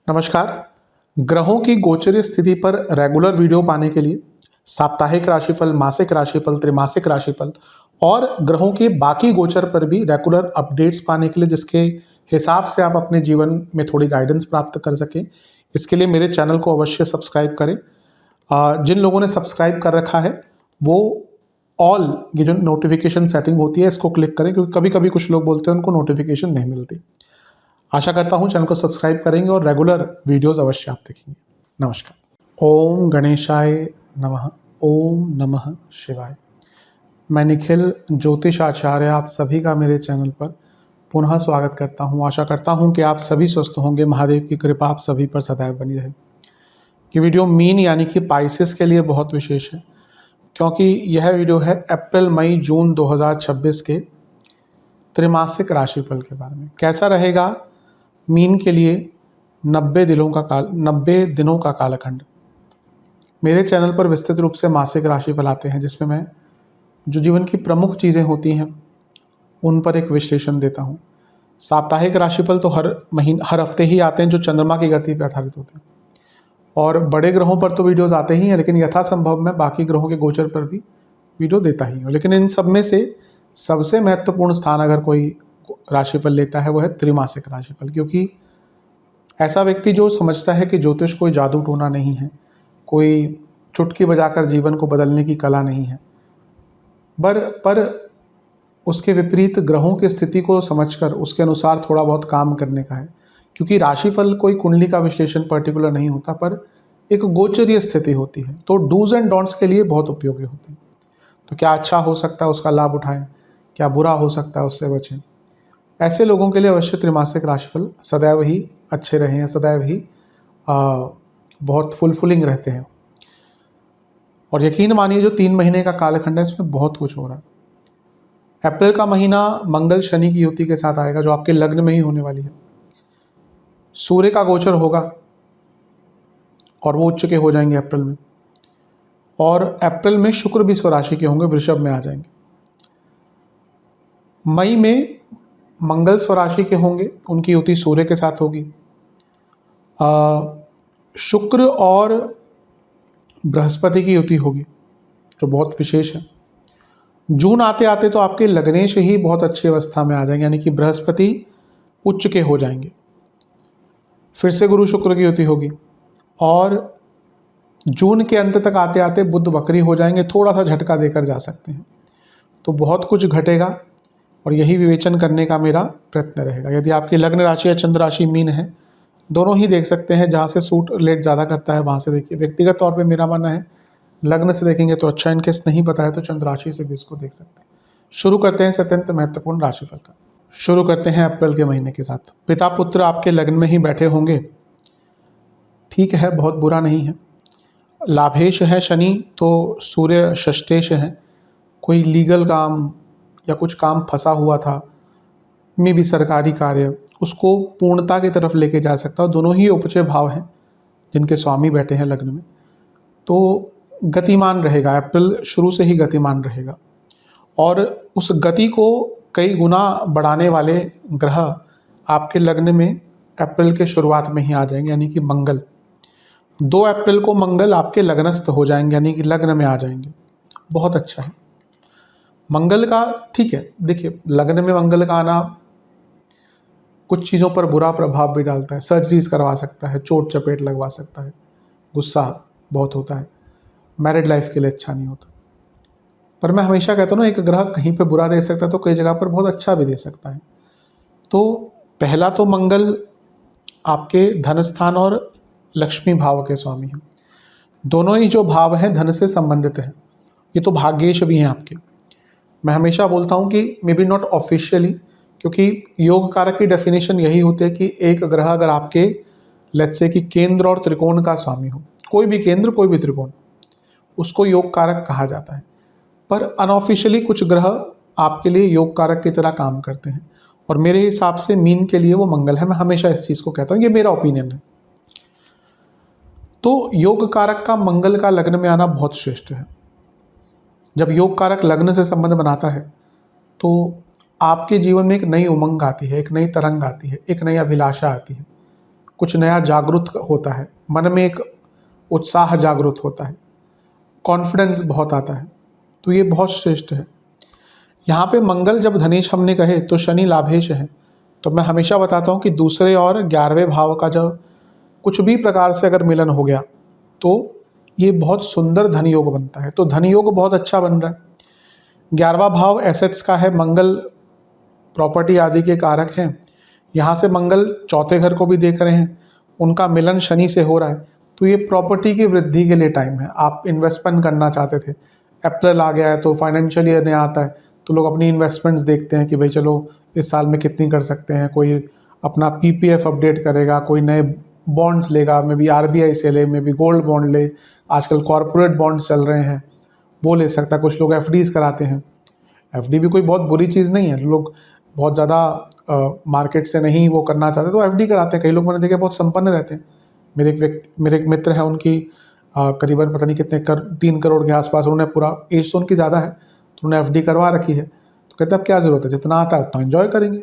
नमस्कार। ग्रहों की गोचरीय स्थिति पर रेगुलर वीडियो पाने के लिए साप्ताहिक राशिफल, मासिक राशिफल, त्रैमासिक राशिफल और ग्रहों के बाकी गोचर पर भी रेगुलर अपडेट्स पाने के लिए, जिसके हिसाब से आप अपने जीवन में थोड़ी गाइडेंस प्राप्त कर सकें, इसके लिए मेरे चैनल को अवश्य सब्सक्राइब करें। जिन लोगों ने सब्सक्राइब कर रखा है वो ऑल ये जो नोटिफिकेशन सेटिंग होती है इसको क्लिक करें, क्योंकि कभी कभी कुछ लोग बोलते हैं उनको नोटिफिकेशन नहीं मिलती। आशा करता हूँ चैनल को सब्सक्राइब करेंगे और रेगुलर वीडियोस अवश्य आप देखेंगे। नमस्कार। ओम गणेशाय नमः। ओम नमः शिवाय। मैं निखिल ज्योतिष आचार्य आप सभी का मेरे चैनल पर पुनः स्वागत करता हूँ। आशा करता हूँ कि आप सभी स्वस्थ होंगे। महादेव की कृपा आप सभी पर सदैव बनी रहे। ये वीडियो मीन यानी कि पाइसेस के लिए बहुत विशेष है, क्योंकि यह वीडियो है अप्रैल मई जून 2026 के त्रैमासिक राशिफल के बारे में। कैसा रहेगा मीन के लिए 90 दिनों का कालखंड। मेरे चैनल पर विस्तृत रूप से मासिक राशिफल आते हैं, जिसमें मैं जो जीवन की प्रमुख चीज़ें होती हैं उन पर एक विश्लेषण देता हूँ। साप्ताहिक राशिफल तो हर हफ्ते ही आते हैं, जो चंद्रमा की गति पर आधारित होते हैं, और बड़े ग्रहों पर तो वीडियोज़ आते ही हैं, लेकिन यथासंभव मैं बाकी ग्रहों के गोचर पर भी वीडियो देता ही हूँ। लेकिन इन सब में से सबसे महत्वपूर्ण स्थान अगर कोई राशिफल लेता है वो है त्रैमासिक राशिफल, क्योंकि ऐसा व्यक्ति जो समझता है कि ज्योतिष कोई जादू टोना नहीं है, कोई चुटकी बजाकर जीवन को बदलने की कला नहीं है, पर उसके विपरीत ग्रहों की स्थिति को समझकर उसके अनुसार थोड़ा बहुत काम करने का है। क्योंकि राशिफल कोई कुंडली का विश्लेषण पर्टिकुलर नहीं होता, पर एक गोचरीय स्थिति होती है, तो डूज एंड डोंट्स के लिए बहुत उपयोगी होती है। तो क्या अच्छा हो सकता है उसका लाभ उठाएं, क्या बुरा हो सकता है उससे बचें। ऐसे लोगों के लिए अवश्य त्रैमासिक राशिफल सदैव ही अच्छे रहे हैं, सदैव ही बहुत फुलफिलिंग रहते हैं। और यकीन मानिए जो 3 महीने का कालखंड है इसमें बहुत कुछ हो रहा है। अप्रैल का महीना मंगल शनि की युति के साथ आएगा, जो आपके लग्न में ही होने वाली है। सूर्य का गोचर होगा और वो उच्च के हो जाएंगे अप्रैल में, और अप्रैल में शुक्र भी स्वराशि के होंगे, वृषभ में आ जाएंगे। मई में मंगल स्वराशि के होंगे, उनकी युति सूर्य के साथ होगी। शुक्र और बृहस्पति की युति होगी, जो बहुत विशेष है। जून आते आते तो आपके लग्नेश ही बहुत अच्छी अवस्था में आ जाएंगे, यानी कि बृहस्पति उच्च के हो जाएंगे। फिर से गुरु शुक्र की युति होगी, और जून के अंत तक आते आते बुध वक्री हो जाएंगे, थोड़ा सा झटका देकर जा सकते हैं। तो बहुत कुछ घटेगा और यही विवेचन करने का मेरा प्रयत्न रहेगा। यदि आपकी लग्न राशि या चंद्र राशि मीन है, दोनों ही देख सकते हैं, जहाँ से सूट रिलेट ज़्यादा करता है वहाँ से देखिए। व्यक्तिगत तौर पे मेरा मानना है लग्न से देखेंगे तो अच्छा, इनकेस नहीं पता है तो चंद्र राशि से भी इसको देख सकते हैं। शुरू करते हैं इस अत्यंत महत्वपूर्ण राशिफल का। शुरू करते हैं अप्रैल के महीने के साथ। पिता पुत्र आपके लग्न में ही बैठे होंगे, ठीक है, बहुत बुरा नहीं है। लाभेश है शनि, तो सूर्य षष्ठेश है। कोई लीगल काम या कुछ काम फंसा हुआ था, में भी सरकारी कार्य, उसको पूर्णता की तरफ लेके जा सकता है। दोनों ही उपचय भाव हैं जिनके स्वामी बैठे हैं लग्न में, तो गतिमान रहेगा। अप्रैल शुरू से ही गतिमान रहेगा, और उस गति को कई गुना बढ़ाने वाले ग्रह आपके लग्न में अप्रैल के शुरुआत में ही आ जाएंगे, यानी कि मंगल। 2 अप्रैल को मंगल आपके लग्नस्थ हो जाएंगे, यानी कि लग्न में आ जाएंगे। बहुत अच्छा है मंगल का। ठीक है, देखिए लग्न में मंगल का आना कुछ चीज़ों पर बुरा प्रभाव भी डालता है। सर्जरीज करवा सकता है, चोट चपेट लगवा सकता है, गुस्सा बहुत होता है, मैरिड लाइफ के लिए अच्छा नहीं होता। पर मैं हमेशा कहता हूँ ना, एक ग्रह कहीं पे बुरा दे सकता है तो कई जगह पर बहुत अच्छा भी दे सकता है। तो पहला तो मंगल आपके धन स्थान और लक्ष्मी भाव के स्वामी हैं। दोनों ही जो भाव हैं धन से संबंधित हैं। ये तो भाग्येश भी हैं आपके। मैं हमेशा बोलता हूँ कि मे बी नॉट ऑफिशियली, क्योंकि योग कारक की डेफिनेशन यही होती है कि एक ग्रह अगर आपके लेट्स से कि केंद्र और त्रिकोण का स्वामी हो, कोई भी केंद्र कोई भी त्रिकोण, उसको योग कारक कहा जाता है। पर अनऑफिशियली कुछ ग्रह आपके लिए योग कारक की तरह काम करते हैं, और मेरे हिसाब से मीन के लिए वो मंगल है। मैं हमेशा इस चीज़ को कहता हूँ, ये मेरा ओपिनियन है। तो योग कारक का मंगल का लग्न में आना बहुत श्रेष्ठ है। जब योग कारक लग्न से संबंध बनाता है तो आपके जीवन में एक नई उमंग आती है, एक नई तरंग आती है, एक नई अभिलाषा आती है, कुछ नया जागृत होता है, मन में एक उत्साह जागृत होता है, कॉन्फिडेंस बहुत आता है। तो ये बहुत श्रेष्ठ है। यहाँ पे मंगल जब धनेश हमने कहे तो शनि लाभेश है। तो मैं हमेशा बताता हूँ कि दूसरे और 11वें भाव का जब कुछ भी प्रकार से अगर मिलन हो गया तो ये बहुत सुंदर धन योग बनता है। तो धन योग बहुत अच्छा बन रहा है। 11वां भाव एसेट्स का है, मंगल प्रॉपर्टी आदि के कारक हैं। यहाँ से मंगल चौथे घर को भी देख रहे हैं, उनका मिलन शनि से हो रहा है। तो ये प्रॉपर्टी की वृद्धि के लिए टाइम है। आप इन्वेस्टमेंट करना चाहते थे, अप्रैल आ गया है तो फाइनेंशियल ईयर नया आता है, तो लोग अपनी इन्वेस्टमेंट्स देखते हैं कि भाई चलो इस साल में कितनी कर सकते हैं। कोई अपना पीपीएफ अपडेट करेगा, कोई नए बॉन्ड्स लेगा, मे बी आरबीआई से ले, मे बी गोल्ड बॉन्ड ले, आजकल कॉरपोरेट बॉन्ड्स चल रहे हैं वो ले सकता है। कुछ लोग एफडीज कराते हैं। एफडी भी कोई बहुत बुरी चीज़ नहीं है। लोग बहुत ज़्यादा मार्केट से नहीं वो करना चाहते तो एफडी कराते हैं। कई लोग मैंने देखे बहुत संपन्न रहते हैं। मेरे एक मित्र है, उनकी करीबन पता नहीं कितने 3 करोड़ के आसपास, उन्होंने पूरा, एज तो उनकी ज़्यादा है तो उन्होंने एफडी करवा रखी है। तो कहते अब क्या ज़रूरत है, जितना आता है उतना एंजॉय करेंगे।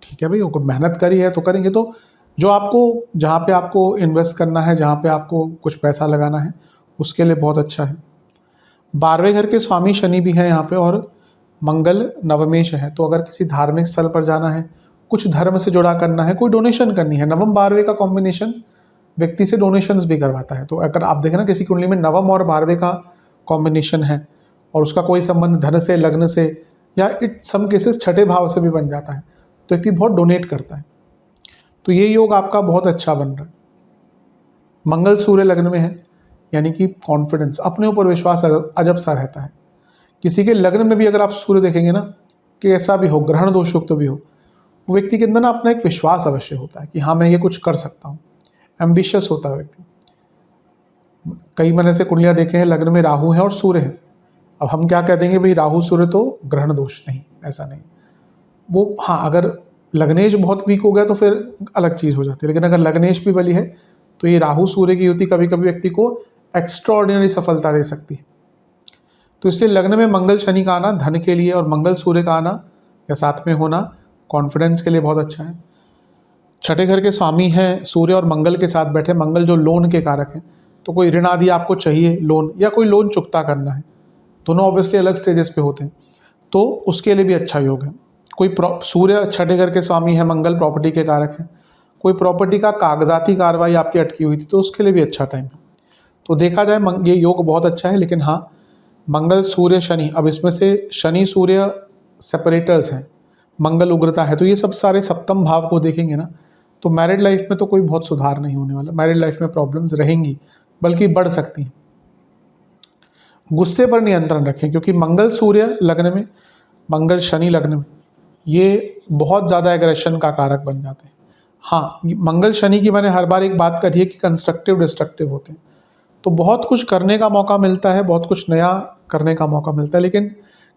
ठीक है भाई, अगर मेहनत करी है तो करेंगे। तो जो आपको, जहाँ पे आपको इन्वेस्ट करना है, जहाँ पे आपको कुछ पैसा लगाना है, उसके लिए बहुत अच्छा है। 12वें घर के स्वामी शनि भी हैं यहाँ पे और मंगल नवमेश है। तो अगर किसी धार्मिक स्थल पर जाना है, कुछ धर्म से जुड़ा करना है, कोई डोनेशन करनी है, नवम 12वें का कॉम्बिनेशन व्यक्ति से डोनेशंस भी करवाता है। तो अगर आप देखें ना किसी कुंडली में नवम और 12वें का कॉम्बिनेशन है और उसका कोई संबंध धन से, लग्न से, या इट सम केसेस छठे भाव से भी बन जाता है, तो व्यक्ति बहुत डोनेट करता है। तो ये योग आपका बहुत अच्छा बन रहा है। मंगल सूर्य लग्न में है, यानी कि कॉन्फिडेंस, अपने ऊपर विश्वास अजब सा रहता है। किसी के लग्न में भी अगर आप सूर्य देखेंगे ना, कि ऐसा भी हो, ग्रहण दोष युक्त भी हो, वो व्यक्ति के अंदर ना अपना एक विश्वास अवश्य होता है कि हाँ मैं ये कुछ कर सकता हूँ। एम्बिशियस होता है व्यक्ति। कई मैंने से कुंडलियाँ देखे हैं, लग्न में राहु है और सूर्य है। अब हम क्या कह देंगे भाई राहु सूर्य तो ग्रहण दोष, नहीं, ऐसा नहीं। वो हाँ, अगर लग्नेश बहुत वीक हो गया तो फिर अलग चीज़ हो जाती है, लेकिन अगर लग्नेश भी बली है तो ये राहु सूर्य की युति कभी कभी व्यक्ति को एक्स्ट्राऑर्डिनरी सफलता दे सकती है। तो इससे लग्न में मंगल शनि का आना धन के लिए और मंगल सूर्य का आना या साथ में होना कॉन्फिडेंस के लिए बहुत अच्छा है। छठे घर के स्वामी हैं सूर्य और मंगल के साथ बैठे। मंगल जो लोन के कारक हैं, तो कोई ऋण आदि आपको चाहिए, लोन या कोई लोन चुकता करना है, दोनों ऑब्वियसली अलग स्टेजेस पे होते हैं, तो उसके लिए भी अच्छा योग है। कोई सूर्य छठे घर के स्वामी है, मंगल प्रॉपर्टी के कारक हैं, कोई प्रॉपर्टी का कागजाती कार्रवाई आपकी अटकी हुई थी तो उसके लिए भी अच्छा टाइम है। तो देखा जाए ये योग बहुत अच्छा है। लेकिन हाँ, मंगल सूर्य शनि, अब इसमें से शनि सूर्य सेपरेटर्स हैं, मंगल उग्रता है, तो ये सब सारे सप्तम भाव को देखेंगे ना, तो मैरिड लाइफ में तो कोई बहुत सुधार नहीं होने वाला। मैरिड लाइफ में प्रॉब्लम्स रहेंगी, बल्कि बढ़ सकती हैं। गुस्से पर नियंत्रण रखें, क्योंकि मंगल सूर्य लग्न में, मंगल शनि लग्न में, ये बहुत ज़्यादा एग्रेशन का कारक बन जाते हैं। हाँ, मंगल शनि की मैंने हर बार एक बात कही है कि कंस्ट्रक्टिव डिस्ट्रक्टिव होते हैं, तो बहुत कुछ करने का मौका मिलता है, बहुत कुछ नया करने का मौका मिलता है, लेकिन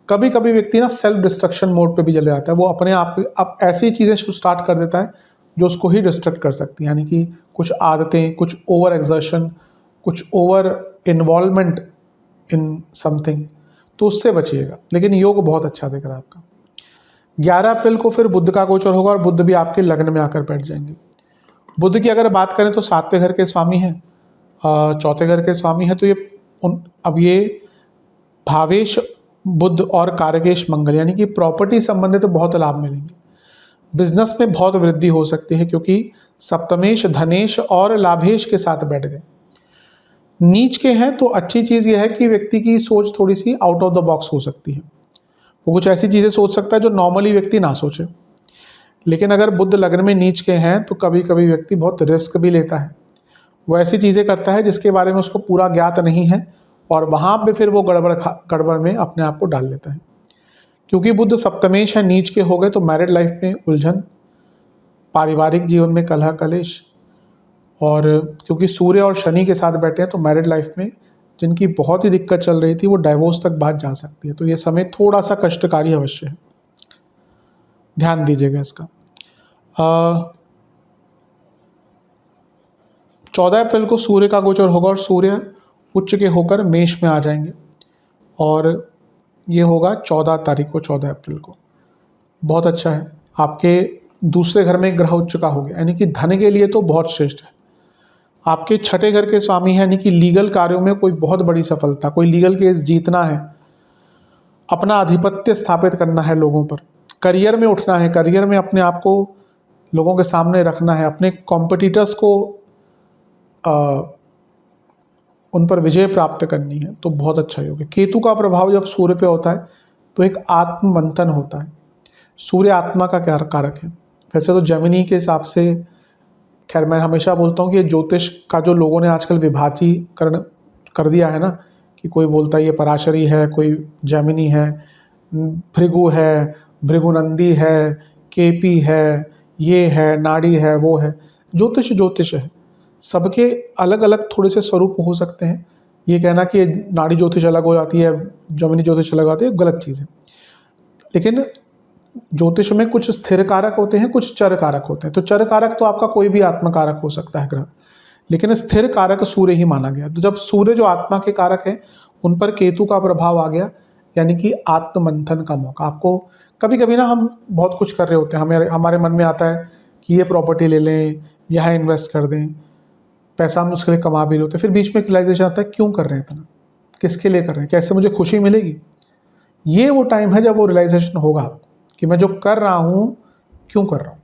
कभी कभी व्यक्ति ना सेल्फ डिस्ट्रक्शन मोड पे भी चले जाता है। वो अपने आप ऐसी चीज़ें स्टार्ट कर देता है जो उसको ही डिस्ट्रक्ट कर सकती हैं, यानी कि कुछ आदतें, कुछ ओवर एक्सर्शन, कुछ ओवर इन्वॉल्वमेंट इन समथिंग, तो उससे बचिएगा। लेकिन योग बहुत अच्छा दिख रहा है आपका। 11 अप्रैल को फिर बुध का गोचर होगा और बुध भी आपके लग्न में आकर बैठ जाएंगे। बुध की अगर बात करें तो 7वें घर के स्वामी हैं, 4थे घर के स्वामी हैं, तो अब ये भावेश बुध और कारकेश मंगल, यानी कि प्रॉपर्टी संबंधित तो बहुत लाभ मिलेंगे। बिजनेस में बहुत वृद्धि हो सकती है, क्योंकि सप्तमेश धनेश और लाभेश के साथ बैठ गए। नीच के हैं तो अच्छी चीज़ यह है कि व्यक्ति की सोच थोड़ी सी आउट ऑफ द बॉक्स हो सकती है। वो कुछ ऐसी चीज़ें सोच सकता है जो नॉर्मली व्यक्ति ना सोचे। लेकिन अगर बुध लग्न में नीच के हैं तो कभी कभी व्यक्ति बहुत रिस्क भी लेता है। वो ऐसी चीज़ें करता है जिसके बारे में उसको पूरा ज्ञात नहीं है, और वहाँ पे फिर वो गड़बड़ में अपने आप को डाल लेता है। क्योंकि बुध सप्तमेश है, नीच के हो गए, तो मैरिड लाइफ में उलझन, पारिवारिक जीवन में कलह कलेश, और क्योंकि सूर्य और शनि के साथ बैठे हैं तो मैरिड लाइफ में जिनकी बहुत ही दिक्कत चल रही थी वो डाइवोर्स तक बात जा सकती है। तो ये समय थोड़ा सा कष्टकारी अवश्य है, ध्यान दीजिएगा इसका। 14 अप्रैल को सूर्य का गोचर होगा और सूर्य उच्च के होकर मेष में आ जाएंगे, और ये होगा 14 तारीख को, 14 अप्रैल को। बहुत अच्छा है। आपके दूसरे घर में ग्रह उच्च का हो गया, यानी कि धन के लिए तो बहुत श्रेष्ठ है। आपके छठे घर के स्वामी है, यानी कि लीगल कार्यों में कोई बहुत बड़ी सफलता, कोई लीगल केस जीतना है, अपना आधिपत्य स्थापित करना है लोगों पर, करियर में उठना है, करियर में अपने आप को लोगों के सामने रखना है, अपने कॉम्पिटिटर्स को उन पर विजय प्राप्त करनी है, तो बहुत अच्छा योग है। केतु का प्रभाव जब सूर्य पे होता है तो एक आत्म मंथन होता है। सूर्य आत्मा का क्या कारक है। वैसे तो जेमिनी के हिसाब से, खैर मैं हमेशा बोलता हूँ कि ज्योतिष का जो लोगों ने आजकल विभाजीकरण कर दिया है ना, कि कोई बोलता है ये पराशरी है, कोई जेमिनी है, भृगु है, भृगुनंदी है, केपी है, ये है, नाड़ी है, वो है। ज्योतिष ज्योतिष है, सबके अलग अलग थोड़े से स्वरूप हो सकते हैं। ये कहना कि नाड़ी ज्योतिष अलग हो जाती है, जेमिनी ज्योतिष अलग होती है, गलत चीज़ है। लेकिन ज्योतिष में कुछ स्थिर कारक होते हैं, कुछ चर कारक होते हैं। तो चर कारक तो आपका कोई भी आत्म कारक हो सकता है ग्रह, लेकिन स्थिर कारक सूर्य ही माना गया। तो जब सूर्य जो आत्मा के कारक है उन पर केतु का प्रभाव आ गया, यानी कि आत्ममंथन का मौका। आपको कभी कभी ना, हम बहुत कुछ कर रहे होते हैं, हमारे मन में आता है कि ये प्रॉपर्टी ले लें, यहाँ इन्वेस्ट कर दें, पैसा हम उसके लिए कमा भी रहे होते हैं, फिर बीच में रियलाइजेशन आता है क्यों कर रहे हैं इतना, किसके लिए कर रहे हैं, कैसे मुझे खुशी मिलेगी। ये वो टाइम है जब वो रियलाइजेशन होगा आपको कि मैं जो कर रहा हूँ क्यों कर रहा हूँ।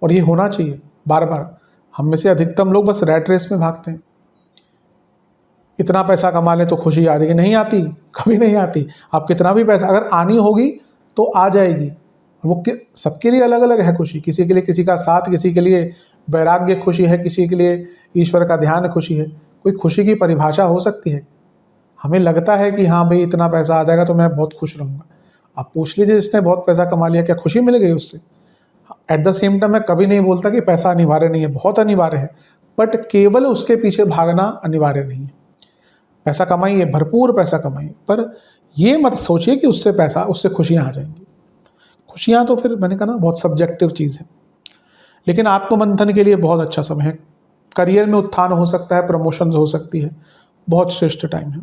और ये होना चाहिए बार बार। हम में से अधिकतम लोग बस रैट रेस में भागते हैं, इतना पैसा कमा लें तो खुशी आ जाएगी। नहीं आती, कभी नहीं आती। आप कितना भी पैसा, अगर आनी होगी तो आ जाएगी। वो सबके लिए अलग अलग है खुशी। किसी के लिए किसी का साथ, किसी के लिए वैराग्य खुशी है, किसी के लिए ईश्वर का ध्यान खुशी है। कोई खुशी की परिभाषा हो सकती है। हमें लगता है कि हाँ भाई इतना पैसा आ जाएगा तो मैं बहुत खुश रहूँगा। आप पूछ लीजिए जिसने बहुत पैसा कमा लिया, क्या खुशी मिल गई उससे। एट द सेम टाइम मैं कभी नहीं बोलता कि पैसा अनिवार्य नहीं है, बहुत अनिवार्य है, बट केवल उसके पीछे भागना अनिवार्य नहीं है। पैसा कमाइए, भरपूर पैसा कमाइए, पर ये मत सोचिए कि उससे खुशियाँ आ जाएंगी। खुशियाँ तो फिर मैंने कहा ना, बहुत सब्जेक्टिव चीज़ है। लेकिन आत्ममंथन के लिए बहुत अच्छा समय है। करियर में उत्थान हो सकता है, प्रमोशन हो सकती है, बहुत श्रेष्ठ टाइम है।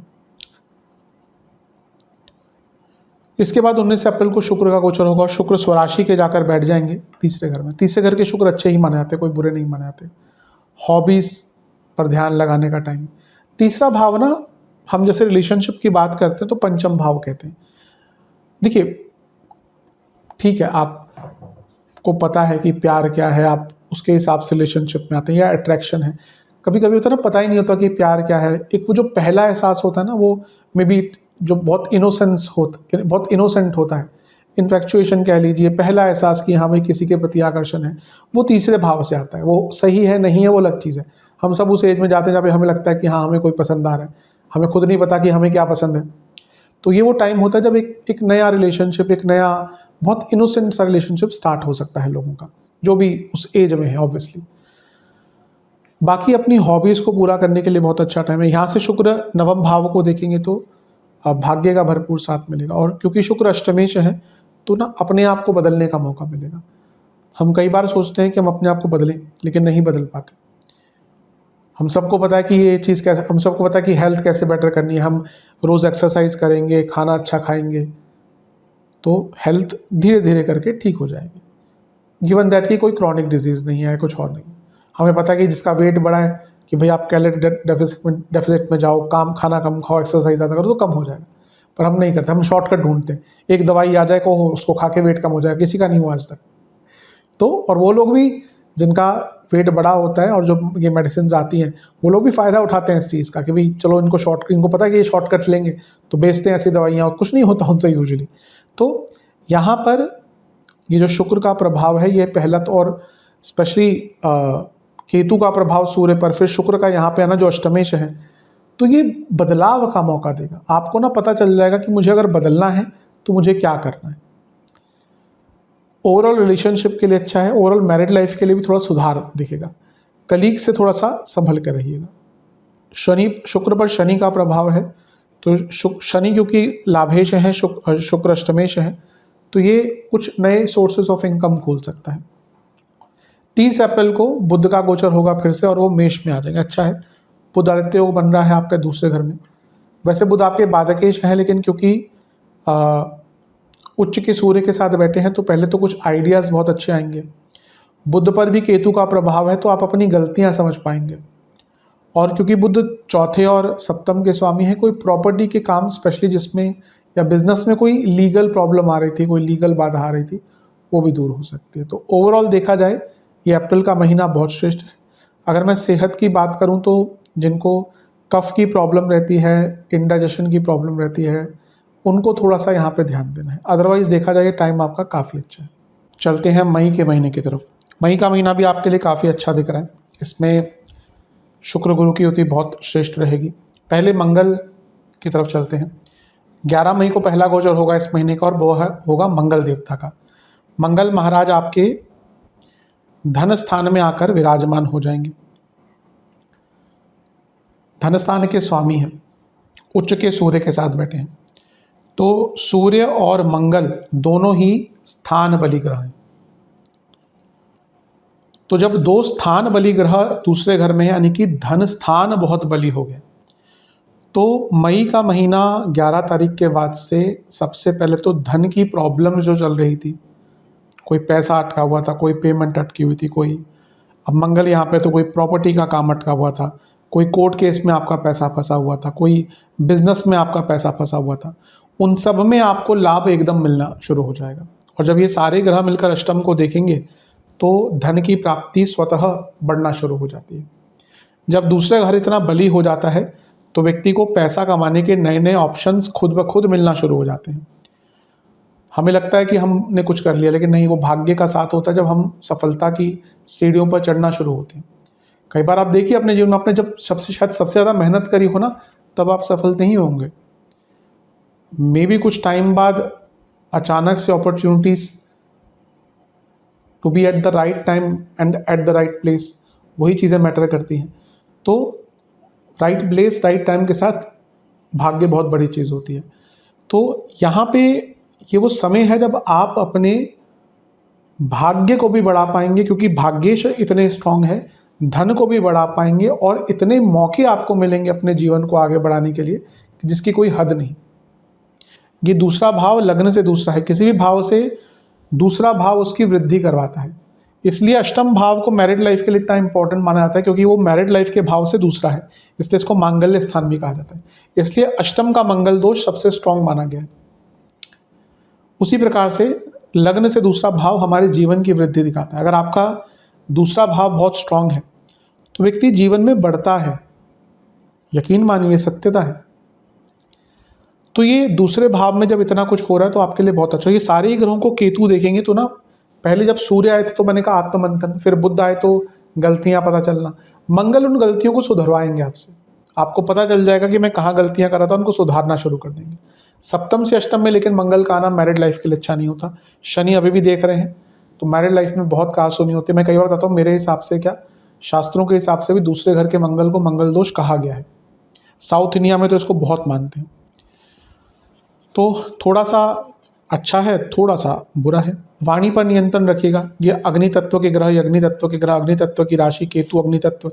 इसके बाद 19 अप्रैल को शुक्र का गोचर होगा और शुक्र स्वराशि के जाकर बैठ जाएंगे तीसरे घर में। तीसरे घर के शुक्र अच्छे ही माने जाते, कोई बुरे नहीं माने जाते। हॉबीज पर ध्यान लगाने का टाइम। तीसरा भाव ना, हम जैसे रिलेशनशिप की बात करते हैं तो पंचम भाव कहते हैं। देखिए ठीक है, आपको पता है कि प्यार क्या है, आप उसके हिसाब से रिलेशनशिप में आते हैं, या अट्रैक्शन है। कभी कभी होता है ना, पता ही नहीं होता कि प्यार क्या है। एक वो जो पहला एहसास होता है ना, वो मे बी जो बहुत इनोसेंट होता है, इन्फेक्चुएशन कह लीजिए, पहला एहसास कि हाँ भाई किसी के प्रति आकर्षण है, वो तीसरे भाव से आता है। वो सही है नहीं है वो अलग चीज़ है। हम सब उस एज में जाते हैं जहाँ पे हमें लगता है कि हाँ हमें कोई पसंद आ रहा है, हमें खुद नहीं पता कि हमें क्या पसंद है। तो ये वो टाइम होता है जब एक नया रिलेशनशिप, एक नया बहुत इनोसेंट सा रिलेशनशिप स्टार्ट हो सकता है लोगों का, जो भी उस एज में है ऑब्वियसली। बाकी अपनी हॉबीज़ को पूरा करने के लिए बहुत अच्छा टाइम है। यहाँ से शुक्र नवम भाव को देखेंगे तो भाग्य का भरपूर साथ मिलेगा। और क्योंकि शुक्र अष्टमेश है तो ना अपने आप को बदलने का मौका मिलेगा। हम कई बार सोचते हैं कि हम अपने आप को बदलें, लेकिन नहीं बदल पाते। हम सबको पता है कि ये चीज़ कैसे, हम सबको पता है कि हेल्थ कैसे बेटर करनी है। हम रोज़ एक्सरसाइज करेंगे, खाना अच्छा खाएंगे तो हेल्थ धीरे धीरे करके ठीक हो जाएगी। गिवन दैट कि कोई क्रॉनिक डिजीज़ नहीं है, कुछ और नहीं। हमें पता है कि जिसका वेट बड़ा है कि भाई आप कैलोरी डेफिसिट में जाओ, खाना कम खाओ, एक्सरसाइज ज़्यादा करो तो कम हो जाएगा। पर हम नहीं करते, हम शॉर्टकट ढूंढते हैं। एक दवाई आ जाए को उसको खा के वेट कम हो जाएगा, किसी का नहीं हुआ आज तक। तो और वो लोग भी जिनका वेट बड़ा होता है और जो ये मेडिसिन आती हैं, वो लोग भी फ़ायदा उठाते हैं इस चीज़ का कि भाई चलो इनको पता है कि ये शॉर्टकट लेंगे तो बेचते हैं ऐसी दवाइयाँ, और कुछ नहीं होता उनसे यूजुअली। तो यहाँ पर ये जो शुक्र का प्रभाव है, ये पहला तो, और स्पेशली केतु का प्रभाव सूर्य पर, फिर शुक्र का यहाँ पे आना जो अष्टमेश है, तो ये बदलाव का मौका देगा। आपको ना पता चल जाएगा कि मुझे अगर बदलना है तो मुझे क्या करना है। ओवरऑल रिलेशनशिप के लिए अच्छा है, ओवरऑल मैरिड लाइफ के लिए भी थोड़ा सुधार दिखेगा। कलीग से थोड़ा सा संभल कर रहिएगा। शुक्र पर शनि का प्रभाव है, तो शनि क्योंकि लाभेश है, शुक्र अष्टमेश है, तो ये कुछ नए सोर्सेज ऑफ इनकम खोल सकता है। 30 अप्रैल को बुध का गोचर होगा फिर से, और वो मेष में आ जाएगा। अच्छा है, बुध आदित्य योग बन रहा है आपके दूसरे घर में। वैसे बुध आपके बाधकेश है, लेकिन क्योंकि उच्च के सूर्य के साथ बैठे हैं तो पहले तो कुछ आइडियाज़ बहुत अच्छे आएंगे। बुध पर भी केतु का प्रभाव है तो आप अपनी गलतियां समझ पाएंगे। और क्योंकि बुध चौथे और सप्तम के स्वामी हैं, कोई प्रॉपर्टी के काम स्पेशली जिसमें या बिजनेस में कोई लीगल प्रॉब्लम आ रही थी, कोई लीगल बाधा आ रही थी, वो भी दूर हो सकती है। तो ओवरऑल देखा जाए ये अप्रैल का महीना बहुत श्रेष्ठ है। अगर मैं सेहत की बात करूं तो जिनको कफ की प्रॉब्लम रहती है, इंडाइजेशन की प्रॉब्लम रहती है, उनको थोड़ा सा यहाँ पे ध्यान देना है। अदरवाइज देखा जाए टाइम आपका काफ़ी अच्छा है। चलते हैं मई के महीने की तरफ। मई का महीना भी आपके लिए काफ़ी अच्छा दिख रहा है। इसमें शुक्र गुरु की युति बहुत श्रेष्ठ रहेगी। पहले मंगल की तरफ चलते हैं। 11 मई को पहला गोचर होगा इस महीने का और वो होगा मंगल देवता का। मंगल महाराज आपके धन स्थान में आकर विराजमान हो जाएंगे। धन स्थान के स्वामी हैं, उच्च के सूर्य के साथ बैठे हैं। तो सूर्य और मंगल दोनों ही स्थान बली ग्रह हैं। तो जब दो स्थान बली ग्रह दूसरे घर में है यानी कि धन स्थान बहुत बली हो गए, तो मई का महीना 11 तारीख के बाद से सबसे पहले तो धन की प्रॉब्लम जो चल रही थी, कोई पैसा अटका हुआ था, कोई पेमेंट अटकी हुई थी, कोई अब मंगल यहाँ पे तो कोई प्रॉपर्टी का काम अटका हुआ था, कोई कोर्ट केस में आपका पैसा फंसा हुआ था, कोई बिजनेस में आपका पैसा फंसा हुआ था, उन सब में आपको लाभ एकदम मिलना शुरू हो जाएगा। और जब ये सारे ग्रह मिलकर अष्टम को देखेंगे तो धन की प्राप्ति स्वतः बढ़ना शुरू हो जाती है। जब दूसरा घर इतना बली हो जाता है तो व्यक्ति को पैसा कमाने के नए नए ऑप्शंस खुद ब खुद मिलना शुरू हो जाते हैं। हमें लगता है कि हमने कुछ कर लिया, लेकिन नहीं, वो भाग्य का साथ होता है जब हम सफलता की सीढ़ियों पर चढ़ना शुरू होते हैं। कई बार आप देखिए अपने जीवन में, आपने जब सबसे ज़्यादा मेहनत करी हो ना, तब आप सफल नहीं होंगे। मे बी कुछ टाइम बाद अचानक से opportunities to be at the right time and at the right place, वही चीज़ें मैटर करती हैं। तो राइट प्लेस राइट टाइम के साथ भाग्य बहुत बड़ी चीज़ होती है। तो यहाँ पे ये वो समय है जब आप अपने भाग्य को भी बढ़ा पाएंगे, क्योंकि भाग्येश इतने स्ट्रांग है, धन को भी बढ़ा पाएंगे और इतने मौके आपको मिलेंगे अपने जीवन को आगे बढ़ाने के लिए जिसकी कोई हद नहीं। ये दूसरा भाव लग्न से दूसरा है, किसी भी भाव से दूसरा भाव उसकी वृद्धि करवाता है। इसलिए अष्टम भाव को मैरिड लाइफ के लिए इतना इंपॉर्टेंट माना जाता है, क्योंकि वो मैरिड लाइफ के भाव से दूसरा है, इसलिए इसको मांगल्य स्थान भी कहा जाता है। इसलिए अष्टम का मंगल दोष सबसे स्ट्रांग माना गया है। उसी प्रकार से लग्न से दूसरा भाव हमारे जीवन की वृद्धि दिखाता है। अगर आपका दूसरा भाव बहुत स्ट्रांग है तो व्यक्ति जीवन में बढ़ता है, यकीन मानिए, सत्यता है। तो ये दूसरे भाव में जब इतना कुछ हो रहा है तो आपके लिए बहुत अच्छा। ये सारे ग्रहों को केतु देखेंगे तो ना, पहले जब सूर्य आए थे तो मैंने कहा आत्ममंथन, फिर बुध आए तो गलतियां पता चलना, मंगल उन गलतियों को सुधरवाएंगे आपसे। आपको पता चल जाएगा कि मैं कहाँ गलतियां कर रहा था, उनको सुधारना शुरू कर देंगे। सप्तम से अष्टम में लेकिन मंगल का आना मैरिड लाइफ के लिए अच्छा नहीं होता। शनि अभी भी देख रहे हैं तो मैरिड लाइफ में बहुत कहासुनी होती है। मैं कई बार बताता हूँ, मेरे हिसाब से क्या, शास्त्रों के हिसाब से भी दूसरे घर के मंगल को मंगल दोष कहा गया है। साउथ इंडिया में तो इसको बहुत मानते हैं। तो थोड़ा सा अच्छा है, थोड़ा सा बुरा है। वाणी पर नियंत्रण रखिएगा। ये अग्नि तत्व के ग्रह, अग्नि तत्व के ग्रह, अग्नि तत्व की राशि केतु अग्नि तत्व,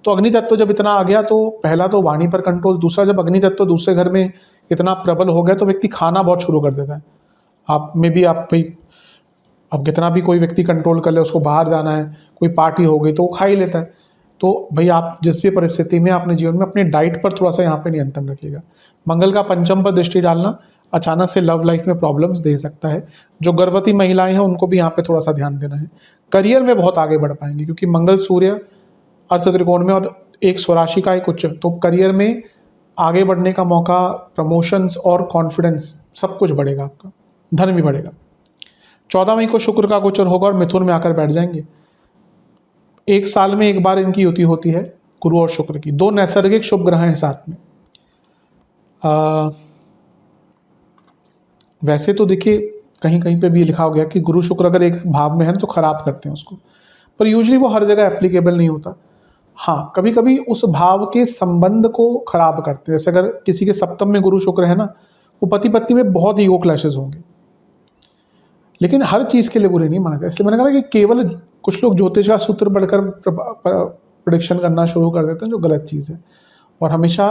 तो अग्नि तत्व जब इतना आ गया तो पहला तो वाणी पर कंट्रोल, दूसरा जब अग्नि तत्व दूसरे घर में इतना प्रबल हो गया तो व्यक्ति खाना बहुत शुरू कर देता है। आप में भी, आप भाई अब कितना भी कोई व्यक्ति कंट्रोल कर ले, उसको बाहर जाना है, कोई पार्टी हो गई तो वो खा ही लेता है। तो भाई आप जिस भी परिस्थिति में अपने जीवन में अपने डाइट पर थोड़ा सा यहाँ पे नियंत्रण रखिएगा। मंगल का पंचम पर दृष्टि डालना अचानक से लव लाइफ में प्रॉब्लम्स दे सकता है। जो गर्भवती महिलाएं हैं उनको भी यहाँ पे थोड़ा सा ध्यान देना है। करियर में बहुत आगे बढ़ पाएंगे क्योंकि मंगल सूर्य अर्थ त्रिकोण में और एक स्वराशि का एक उच्च, तो करियर में आगे बढ़ने का मौका, प्रमोशंस और कॉन्फिडेंस सब कुछ बढ़ेगा, आपका धन भी बढ़ेगा। 14 मई को शुक्र का गोचर होगा और मिथुन में आकर बैठ जाएंगे। एक साल में एक बार इनकी युति होती है गुरु और शुक्र की। दो नैसर्गिक शुभ ग्रह हैं साथ में। वैसे तो देखिए कहीं कहीं पे भी लिखा हो गया कि गुरु शुक्र अगर एक भाव में है ना तो खराब करते हैं उसको, पर यूजुअली वो हर जगह एप्लीकेबल नहीं होता। हाँ, कभी कभी उस भाव के संबंध को खराब करते हैं। जैसे अगर किसी के सप्तम में गुरु शुक्र है ना, वो पति पत्नी में बहुत ईगो क्लैशेस होंगे, लेकिन हर चीज़ के लिए बुरे नहीं माना जाता। इसलिए मैंने कहा कि केवल कुछ लोग ज्योतिष का सूत्र बढ़कर प्रिडिक्शन करना शुरू कर देते हैं, जो गलत चीज़ है। और हमेशा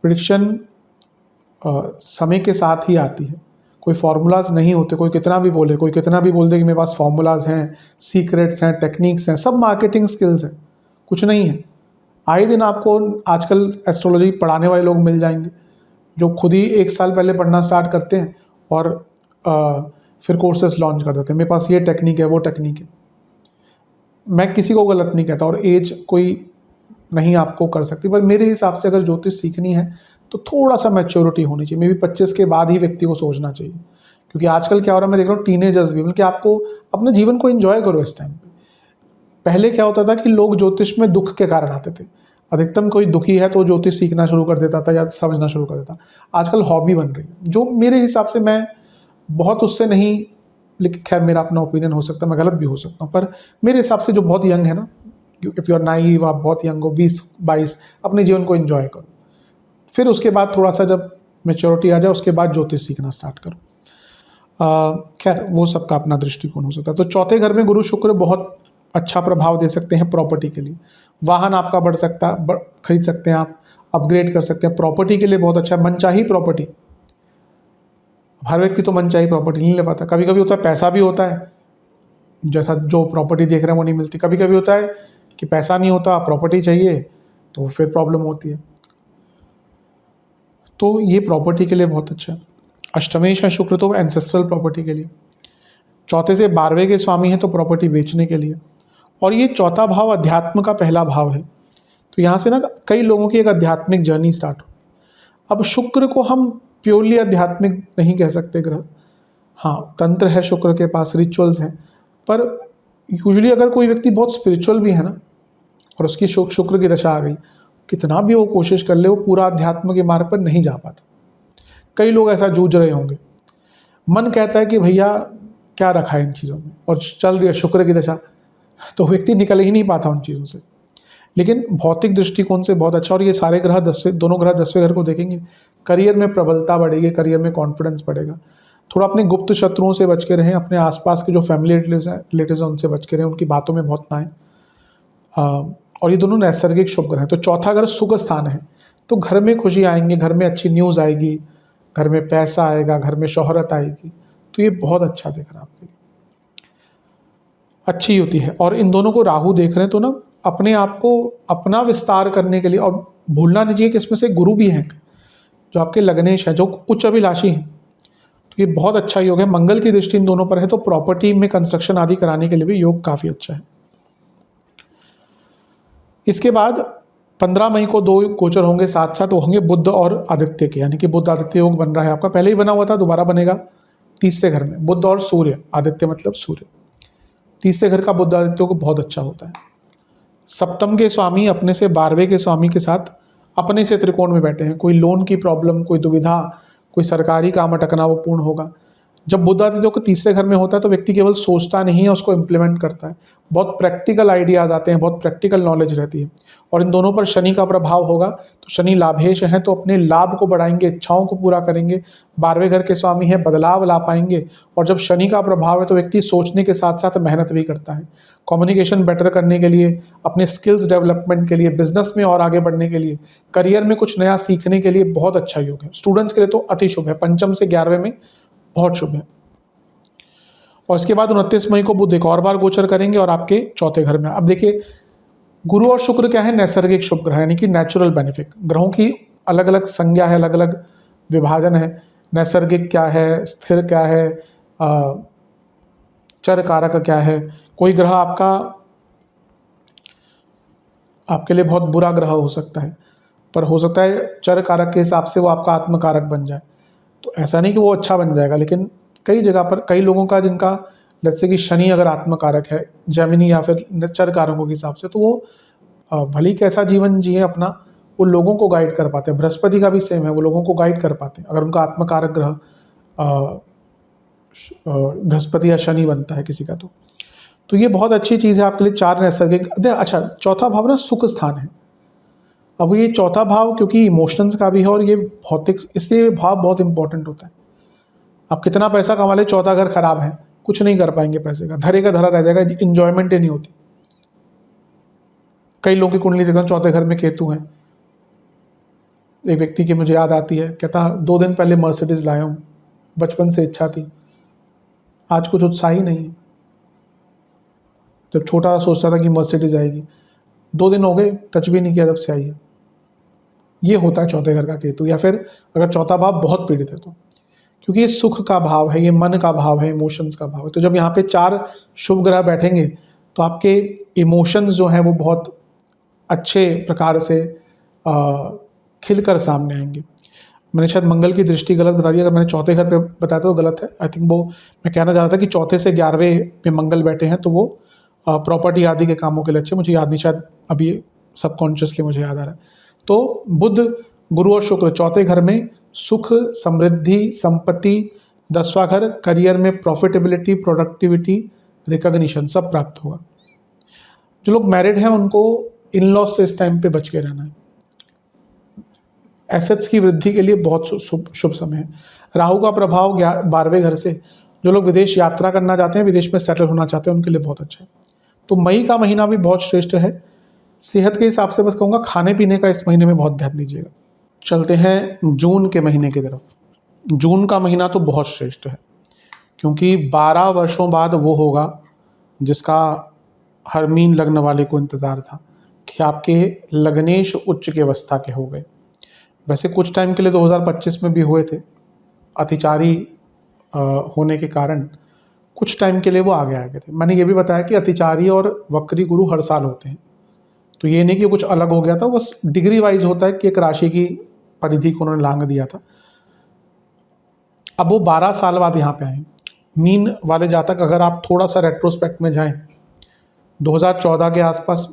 प्रिडिक्शन समय के साथ ही आती है। कोई फार्मूलाज नहीं होते। कोई कितना भी बोले, कोई कितना भी बोल दे कि मेरे पास फार्मूलाज हैं, सीक्रेट्स हैं, टेक्निक्स हैं, सब मार्केटिंग स्किल्स हैं, कुछ नहीं है। आए दिन आपको आजकल एस्ट्रोलॉजी पढ़ाने वाले लोग मिल जाएंगे जो खुद ही 1 साल पहले पढ़ना स्टार्ट करते हैं और फिर कोर्सेज लॉन्च कर देते हैं, मेरे पास ये टेक्निक है, वो टेक्निक है। मैं किसी को गलत नहीं कहता और एज कोई नहीं आपको कर सकती, पर मेरे हिसाब से अगर ज्योतिष सीखनी है तो थोड़ा सा मैच्योरिटी होनी चाहिए। मे बी 25 के बाद ही व्यक्ति को सोचना चाहिए, क्योंकि आजकल क्या हो रहा है मैं देख रहा हूँ, टीनेजर्स भी, बल्कि आपको अपने जीवन को एंजॉय करो इस टाइम पे। पहले क्या होता था कि लोग ज्योतिष में दुख के कारण आते थे, अधिकतम कोई दुखी है तो ज्योतिष सीखना शुरू कर देता था या समझना शुरू कर देता। आजकल हॉबी बन रही है, जो मेरे हिसाब से मैं बहुत उससे नहीं, लेकिन खैर मेरा अपना ओपिनियन हो सकता है, मैं गलत भी हो सकता हूँ, पर मेरे हिसाब से जो बहुत यंग है ना, इफ़ यू आर नाइव, आप बहुत यंग हो, 20-22, अपने जीवन को एंजॉय करो। फिर उसके बाद थोड़ा सा जब मेच्योरिटी आ जाए उसके बाद ज्योतिष सीखना स्टार्ट करो। खैर वो सबका अपना दृष्टिकोण हो सकता है। तो चौथे घर में गुरु शुक्र बहुत अच्छा प्रभाव दे सकते हैं प्रॉपर्टी के लिए। वाहन आपका बढ़ सकता है, खरीद सकते हैं आप, अपग्रेड कर सकते हैं, प्रॉपर्टी के लिए बहुत अच्छा है। मनचाही प्रॉपर्टी, हर व्यक्ति तो मनचाही प्रॉपर्टी नहीं ले पाता। कभी कभी होता है पैसा भी होता है, जैसा जो प्रॉपर्टी देख रहे हैं वो नहीं मिलती। कभी कभी होता है कि पैसा नहीं होता, प्रॉपर्टी चाहिए, तो फिर प्रॉब्लम होती है। तो ये प्रॉपर्टी के लिए बहुत अच्छा है। अष्टमेश है शुक्र तो एंसेस्ट्रल प्रॉपर्टी के लिए। चौथे से 12वें के स्वामी हैं तो प्रॉपर्टी बेचने के लिए। और ये चौथा भाव अध्यात्म का पहला भाव है, तो यहाँ से ना कई लोगों की एक आध्यात्मिक जर्नी स्टार्ट हो। अब शुक्र को हम प्योरली आध्यात्मिक नहीं कह सकते ग्रह, हाँ तंत्र है शुक्र के पास, रिचुअल्स हैं, पर यूजुअली अगर कोई व्यक्ति बहुत स्पिरिचुअल भी है ना और उसकी शुक्र की दशा आ गई, कितना भी वो कोशिश कर ले वो पूरा अध्यात्म के मार्ग पर नहीं जा पाता। कई लोग ऐसा जूझ रहे होंगे, मन कहता है कि भैया क्या रखा है इन चीज़ों में, और चल रही है शुक्र की दशा, तो व्यक्ति निकल ही नहीं पाता उन चीज़ों से। लेकिन भौतिक दृष्टिकोण से बहुत अच्छा, और ये सारे ग्रह दोनों ग्रह 10वें घर को देखेंगे, करियर में प्रबलता बढ़ेगी, करियर में कॉन्फिडेंस बढ़ेगा। थोड़ा अपने गुप्त शत्रुओं से बच के रहें, अपने आसपास के जो फैमिली रिलेटिव्स हैं उनसे बच के रहें, उनकी बातों में बहुत ना आए। और ये दोनों नैसर्गिक शुभ ग्रह हैं। तो चौथा घर सुख स्थान है, तो घर में खुशी आएंगे, घर में अच्छी न्यूज़ आएगी, घर में पैसा आएगा, घर में शोहरत आएगी, तो ये बहुत अच्छा दिख रहा है आपके लिए, अच्छी होती है। और इन दोनों को राहु देख रहे हैं तो ना अपने आप को अपना विस्तार करने के लिए, और भूलना नहीं चाहिए कि इसमें से गुरु भी हैं जो आपके लग्नेश हैं, जो उच्च अभिलाषी हैं, तो ये बहुत अच्छा योग है। मंगल की दृष्टि इन दोनों पर है, तो प्रॉपर्टी में कंस्ट्रक्शन आदि कराने के लिए भी योग काफ़ी अच्छा है। इसके बाद 15 मई को 2 गोचर होंगे साथ साथ, वो होंगे बुध और आदित्य के, यानी कि बुध आदित्य योग बन रहा है आपका, पहले ही बना हुआ था, दोबारा बनेगा तीसरे घर में। बुध और सूर्य, आदित्य मतलब सूर्य, तीसरे घर का बुध आदित्य को बहुत अच्छा होता है। सप्तम के स्वामी अपने से 12वें के स्वामी के साथ अपने से त्रिकोण में बैठे हैं। कोई लोन की प्रॉब्लम, कोई दुविधा, कोई सरकारी काम अटकना, वो पूर्ण होगा। जब बुध आदित्य को तीसरे घर में होता है तो व्यक्ति केवल सोचता नहीं है, उसको इम्प्लीमेंट करता है। बहुत प्रैक्टिकल आइडियाज आते हैं, बहुत प्रैक्टिकल नॉलेज रहती है। और इन दोनों पर शनि का प्रभाव होगा, तो शनि लाभेश है, तो अपने लाभ को बढ़ाएंगे, इच्छाओं को पूरा करेंगे। 12वें घर के स्वामी है, बदलाव ला पाएंगे। और जब शनि का प्रभाव है तो व्यक्ति सोचने के साथ साथ मेहनत भी करता है, कम्युनिकेशन बेटर करने के लिए, अपने स्किल्स डेवलपमेंट के लिए, बिजनेस में और आगे बढ़ने के लिए, करियर में कुछ नया सीखने के लिए बहुत अच्छा योग है। स्टूडेंट्स के लिए तो अति शुभ है, 5 से 11वें में बहुत शुभ है। और इसके बाद 29 मई को बुध एक और बार गोचर करेंगे और आपके चौथे घर में। अब देखिए गुरु और शुक्र क्या है, नैसर्गिक शुभ ग्रह, यानी कि नेचुरल बेनिफिट। ग्रहों की अलग अलग संज्ञा है, अलग अलग विभाजन है। नैसर्गिक क्या है, स्थिर क्या है, चर कारक क्या है। कोई ग्रह आपके लिए बहुत बुरा ग्रह हो सकता है, पर हो सकता है चर कारक के हिसाब से वो आपका आत्मकारक बन जाए। तो ऐसा नहीं कि वो अच्छा बन जाएगा, लेकिन कई जगह पर कई लोगों का जिनका जैसे कि शनि अगर आत्मकारक है, जेमिनी या फिर चर कारकों के हिसाब से, तो वो भली कैसा जीवन जिए अपना, वो लोगों को गाइड कर पाते हैं। बृहस्पति का भी सेम है, वो लोगों को गाइड कर पाते हैं अगर उनका आत्मकारक ग्रह बृहस्पति या शनि बनता है किसी का। तो ये बहुत अच्छी चीज़ है आपके लिए। 4 नैसर्गिक। अच्छा, चौथा भाव ना सुख स्थान है। अब ये चौथा भाव क्योंकि इमोशंस का भी है और ये भौतिक, इसलिए ये भाव बहुत इंपॉर्टेंट होता है। आप कितना पैसा कमा ले, चौथा घर खराब है, कुछ नहीं कर पाएंगे, पैसे का धरे का धरा रह जाएगा, इंजॉयमेंट ही नहीं होती। कई लोगों की कुंडली देखता हूँ चौथे घर में केतु है। एक व्यक्ति की मुझे याद आती है, कहता 2 दिन पहले मर्सिडीज लाया हूँ, बचपन से इच्छा थी, आज कुछ उत्साह ही नहीं है। जब छोटा सोचता था कि मर्सिडीज आएगी, 2 दिन हो गए टच भी नहीं किया, तब से आई है। ये होता है चौथे घर का केतु। या फिर अगर चौथा भाव बहुत पीड़ित है तो, क्योंकि ये सुख का भाव है, ये मन का भाव है, इमोशंस का भाव है। तो जब यहाँ पे 4 शुभ ग्रह बैठेंगे तो आपके इमोशंस जो हैं वो बहुत अच्छे प्रकार से खिलकर सामने आएंगे। मैंने शायद मंगल की दृष्टि गलत बता दी, अगर मैंने चौथे घर पे बताया तो गलत है। आई थिंक वो मैं कहना चाह रहा था कि चौथे से 11वें पे मंगल बैठे हैं तो वो प्रॉपर्टी आदि के कामों के लिए अच्छे। मुझे याद नहीं, शायद अभी सबकॉन्शियसली मुझे याद आ रहा है। तो बुध, गुरु और शुक्र चौथे घर में सुख, समृद्धि, संपत्ति, 10वां घर करियर में प्रॉफिटेबिलिटी, प्रोडक्टिविटी, रिकॉग्निशन सब प्राप्त होगा। जो लोग मैरिड हैं उनको इन लॉस से इस टाइम पे बच के रहना है। एसेट्स की वृद्धि के लिए बहुत शुभ समय है। राहु का प्रभाव 12वें घर से, जो लोग विदेश यात्रा करना चाहते हैं, विदेश में सेटल होना चाहते हैं, उनके लिए बहुत अच्छा है। तो मई का महीना भी बहुत श्रेष्ठ है। सेहत के हिसाब से बस कहूँगा खाने पीने का इस महीने में बहुत ध्यान दीजिएगा। चलते हैं जून के महीने की तरफ। जून का महीना तो बहुत श्रेष्ठ है, क्योंकि 12 वर्षों बाद वो होगा जिसका हर मीन लग्न वाले को इंतज़ार था कि आपके लग्नेश उच्च की अवस्था के हो गए। वैसे कुछ टाइम के लिए 2025 में भी हुए थे, अतिचारी होने के कारण कुछ टाइम के लिए वो आगे आ गए थे। मैंने ये भी बताया कि अतिचारी और वक्री गुरु हर साल होते हैं, तो ये नहीं कि कुछ अलग हो गया था, बस डिग्री वाइज होता है कि एक राशि की परिधि को उन्होंने लांघ दिया था। अब वो 12 साल बाद यहाँ पे आए। मीन वाले जातक अगर आप थोड़ा सा रेट्रोस्पेक्ट में जाएं, 2014 के आसपास